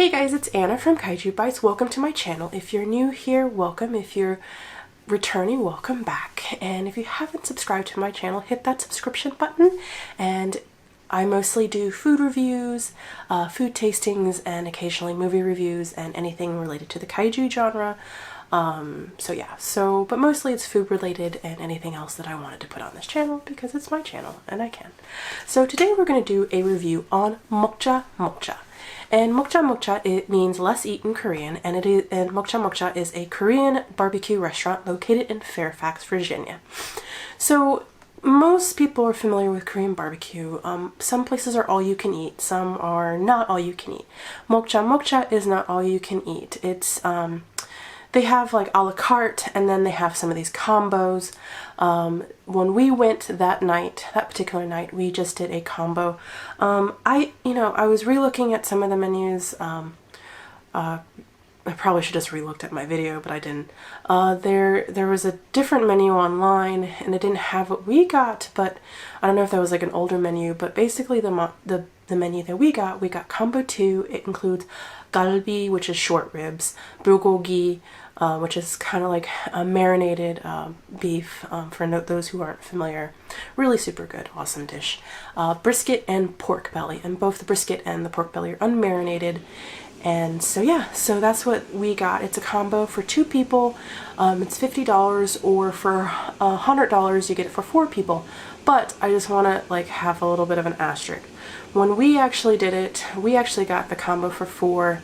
Hey guys, it's Anna from Kaiju Bites. Welcome to my channel. If you're new here, welcome. If you're returning, welcome back. And if you haven't subscribed to my channel, hit that subscription button. And I mostly do food reviews, food tastings, and occasionally movie reviews and anything related to the kaiju genre. But mostly it's food related and anything else that I wanted to put on this channel because it's my channel and I can. So today we're going to do a review on Meokja Meokja. And Meokja Meokja, it means let's eat in Korean, and Meokja Meokja is a Korean barbecue restaurant located in Fairfax, Virginia. So most people are familiar with Korean barbecue. Some places are all you can eat, some are not all you can eat. Meokja Meokja is not all you can eat. It's they have like a la carte, and then they have some of these combos. When we went that particular night, we just did a combo. I was re-looking at some of the menus. I probably should just re-looked at my video, but I didn't. There was a different menu online, and it didn't have what we got, but I don't know if that was like an older menu, but basically the menu that we got combo 2. It includes galbi, which is short ribs, bulgogi, which is kind of like a marinated beef, for those who aren't familiar. Really super good, awesome dish. Brisket and pork belly, and both the brisket and the pork belly are unmarinated. And so yeah, so that's what we got. It's a combo for 2 people. It's $50, or for $100 you get it for 4 people. But I just want to like have a little bit of an asterisk. When we actually did it, we actually got the combo for 4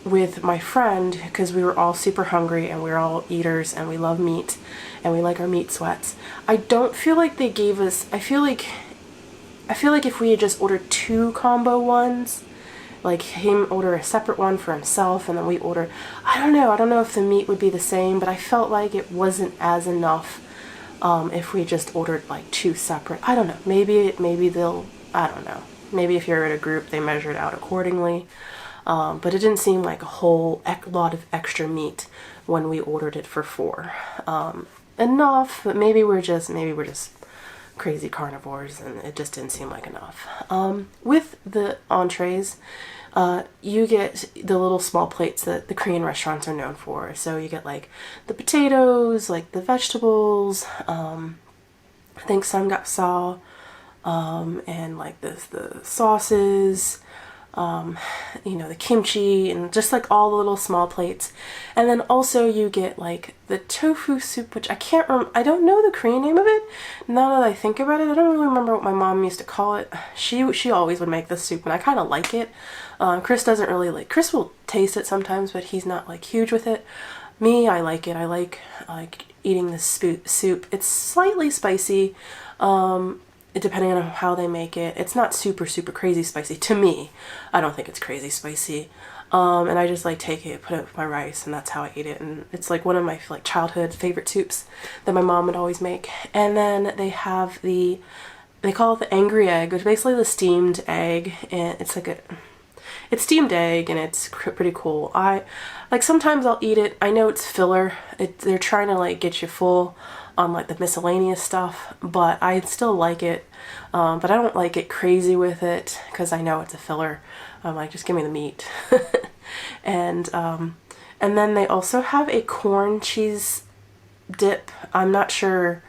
with my friend, because we were all super hungry and we were all eaters and we love meat and we like our meat sweats. I don't feel like they gave us, I feel like if we had just ordered 2 combo ones, like him order a separate one for himself and then we order, I don't know if the meat would be the same, but I felt like it wasn't as enough if we just ordered like 2 separate. I don't know, maybe they'll, I don't know, maybe if you're in a group they measure it out accordingly. But it didn't seem like a whole lot of extra meat when we ordered it for 4. Enough, but maybe we're just crazy carnivores and it just didn't seem like enough. With the entrees, you get the little small plates that the Korean restaurants are known for. So you get like the potatoes, like the vegetables, I think samgyeopsal, and like the sauces, the kimchi, and just like all the little small plates. And then also you get like the tofu soup, which I don't know the Korean name of it. Now that I think about it, I don't really remember what my mom used to call it. She always would make this soup and I kind of like it. Chris doesn't really like, Chris will taste it sometimes, but he's not like huge with it. Me, I like it. I like eating this soup. It's slightly spicy, depending on how they make it. It's not super crazy spicy to me. I don't think it's crazy spicy. And I just like take it, put it with my rice, and that's how I eat it. And it's like one of my like childhood favorite soups that my mom would always make. And then they have they call it the angry egg, which is basically the steamed egg, and it's steamed egg and it's pretty cool. Sometimes I'll eat it. I know it's filler. They're trying to like get you full on like the miscellaneous stuff, but I still like it. But I don't like it crazy with it because I know it's a filler. I'm like, just give me the meat. And then they also have a corn cheese dip. I'm not sure.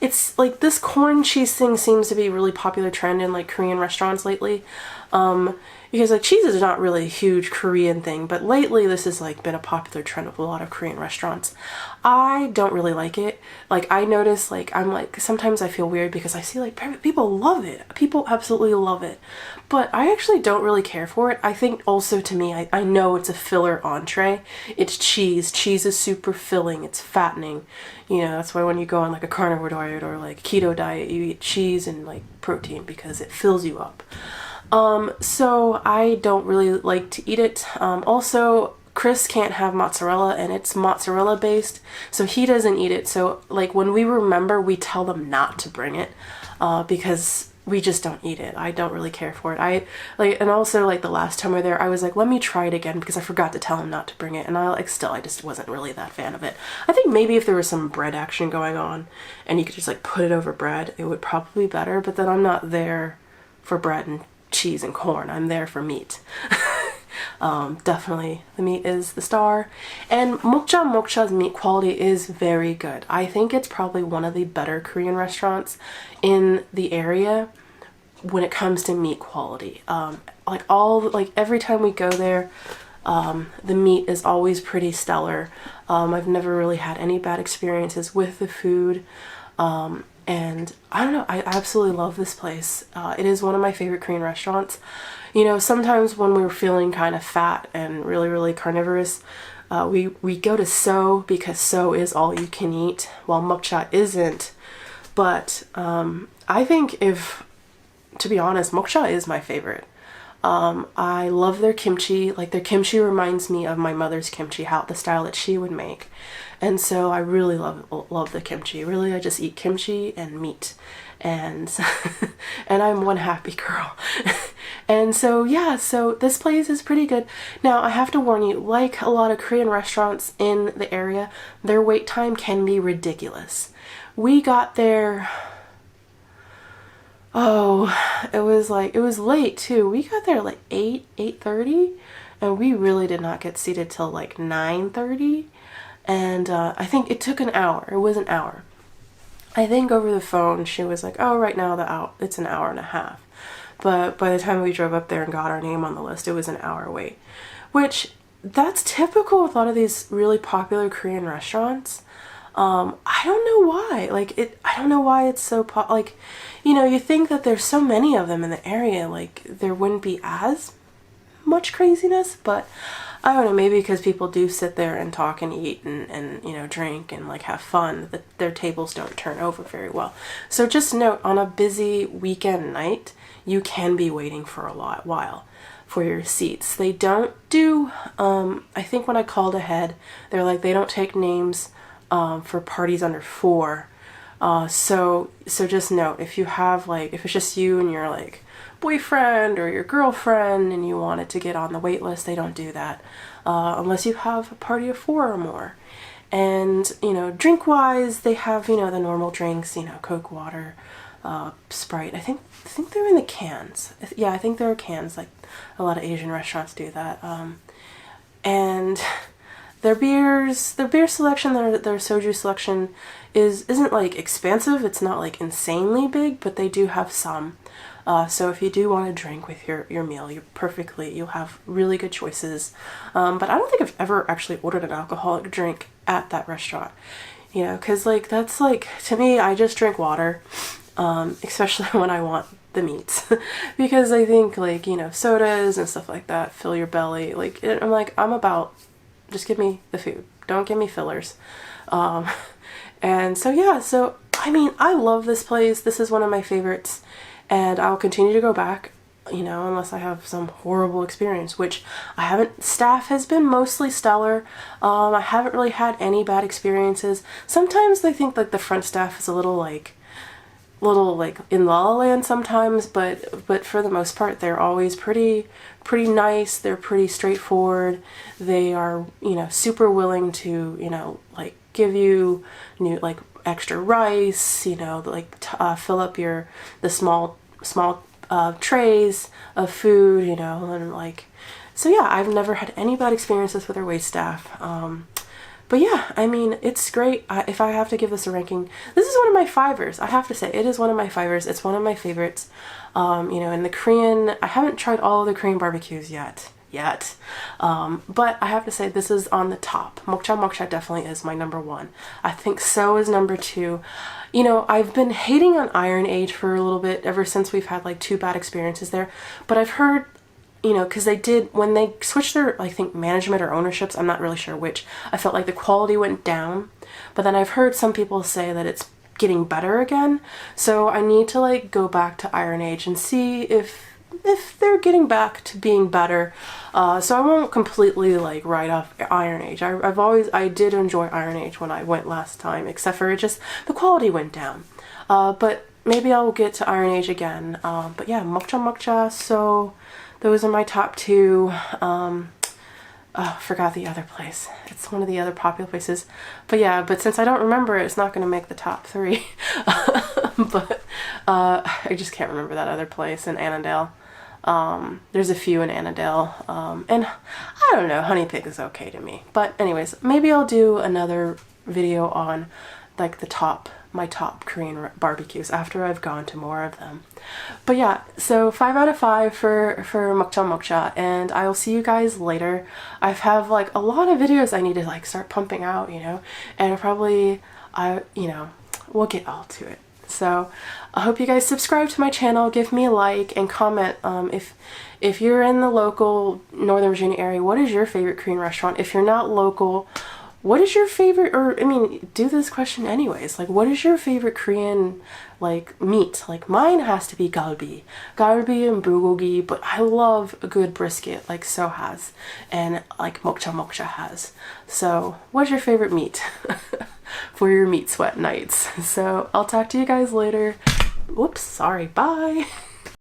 It's like this corn cheese thing seems to be a really popular trend in like Korean restaurants lately. Because like cheese is not really a huge Korean thing, but lately this has like been a popular trend with a lot of Korean restaurants. I don't really like it. Like I notice like I'm like, sometimes I feel weird because I see like people love it. People absolutely love it. But I actually don't really care for it. I think also to me, I know it's a filler entree. It's cheese. Cheese is super filling. It's fattening. That's why when you go on like a carnivore diet or like keto diet, you eat cheese and like protein because it fills you up. So I don't really like to eat it. Also, Chris can't have mozzarella and it's mozzarella based, so he doesn't eat it. So like when we remember, we tell them not to bring it, because we just don't eat it. I don't really care for it. And also like the last time we were there, I was like, let me try it again because I forgot to tell him not to bring it. And I just wasn't really that fan of it. I think maybe if there was some bread action going on and you could just like put it over bread, it would probably be better, but then I'm not there for bread and cheese and corn. I'm there for meat. Definitely the meat is the star. And Meokja Meokja's meat quality is very good. I think it's probably one of the better Korean restaurants in the area when it comes to meat quality. Like every time we go there, the meat is always pretty stellar. I've never really had any bad experiences with the food. And I don't know, I absolutely love this place. It is one of my favorite Korean restaurants. You know, sometimes when we're feeling kind of fat and really, really carnivorous, we go to So because So is all you can eat, while Meokja isn't. But I think to be honest, Meokja is my favorite. I love their kimchi. Like, their kimchi reminds me of my mother's kimchi, the style that she would make. And so I really love the kimchi. Really, I just eat kimchi and meat. And and I'm one happy girl. And so yeah, so this place is pretty good. Now, I have to warn you, like a lot of Korean restaurants in the area, their wait time can be ridiculous. We got there, it was late too. We got there like 8:30, and we really did not get seated till like 9:30. And I think it took an hour. It was an hour. I think over the phone she was like, oh, right now it's an hour and a half. But by the time we drove up there and got our name on the list, it was an hour wait. Which, that's typical with a lot of these really popular Korean restaurants. I don't know why. I don't know why it's so you think that there's so many of them in the area, like there wouldn't be as much craziness, but I don't know, maybe because people do sit there and talk and eat and you know, drink and like have fun, that their tables don't turn over very well. So just note, on a busy weekend night, you can be waiting for a while for your seats. They don't do, I think when I called ahead, they're like, they don't take names for parties under 4. So just note, if you have if it's just you and your boyfriend or your girlfriend and you wanted to get on the wait list, they don't do that unless you have a party of 4 or more. And drink wise, they have the normal drinks, Coke, water, Sprite. I think they're in the cans. Yeah, I think there are cans, like a lot of Asian restaurants do that. And their beer selection, their soju selection isn't expansive. It's not insanely big, but they do have some. So if you do want to drink with your meal, you'll have really good choices. But I don't think I've ever actually ordered an alcoholic drink at that restaurant. Because that's to me, I just drink water, especially when I want the meats, because I think sodas and stuff like that fill your belly. I'm about, just give me the food, don't give me fillers. And so yeah, so I mean, I love this place. This is one of my favorites, and I'll continue to go back, unless I have some horrible experience, which I haven't. Staff has been mostly stellar. I haven't really had any bad experiences. Sometimes I think the front staff is a little in La La Land sometimes, but for the most part, they're always pretty nice. They're pretty straightforward. They are, super willing to, give you new, extra rice, fill up the small trays of food, and so yeah, I've never had any bad experiences with our wait staff. But yeah, I mean, it's great. If I have to give this a ranking, this is one of my 5ers. I have to say, it is one of my 5ers. It's one of my favorites. And the Korean, I haven't tried all of the Korean barbecues yet. But I have to say, this is on the top. Meokja Meokja definitely is my number 1. I think So is number 2. I've been hating on Iron Age for a little bit, ever since we've had 2 bad experiences there. But I've heard, because when they switched their, I think, management or ownerships, I'm not really sure which, I felt like the quality went down. But then I've heard some people say that it's getting better again. So I need to go back to Iron Age and see if they're getting back to being better. So I won't completely write off Iron Age. I did enjoy Iron Age when I went last time, except for the quality went down. But maybe I'll get to Iron Age again. But yeah, Meokja Meokja, so those are my top 2. Forgot the other place. It's one of the other popular places. But yeah, since I don't remember it, it's not going to make the top 3. But I just can't remember that other place in Annandale. There's a few in Annandale, and I don't know, honey pig is okay to me. But anyways, maybe I'll do another video on like my top Korean barbecues after I've gone to more of them. But yeah, so 5 out of 5 for Meokja Meokja, and I will see you guys later. I have like a lot of videos I need to like start pumping out, you know, and we'll get all to it. So I hope you guys subscribe to my channel, give me a like, and comment if you're in the local Northern Virginia area, what is your favorite Korean restaurant? If you're not local, what is your favorite, or I mean, do this question anyways, like what is your favorite Korean like meat? Like mine has to be galbi and bulgogi, but I love a good brisket like So has, and like Meokja Meokja has. So what's your favorite meat for your meat sweat nights? So I'll talk to you guys later. Whoops, sorry, bye.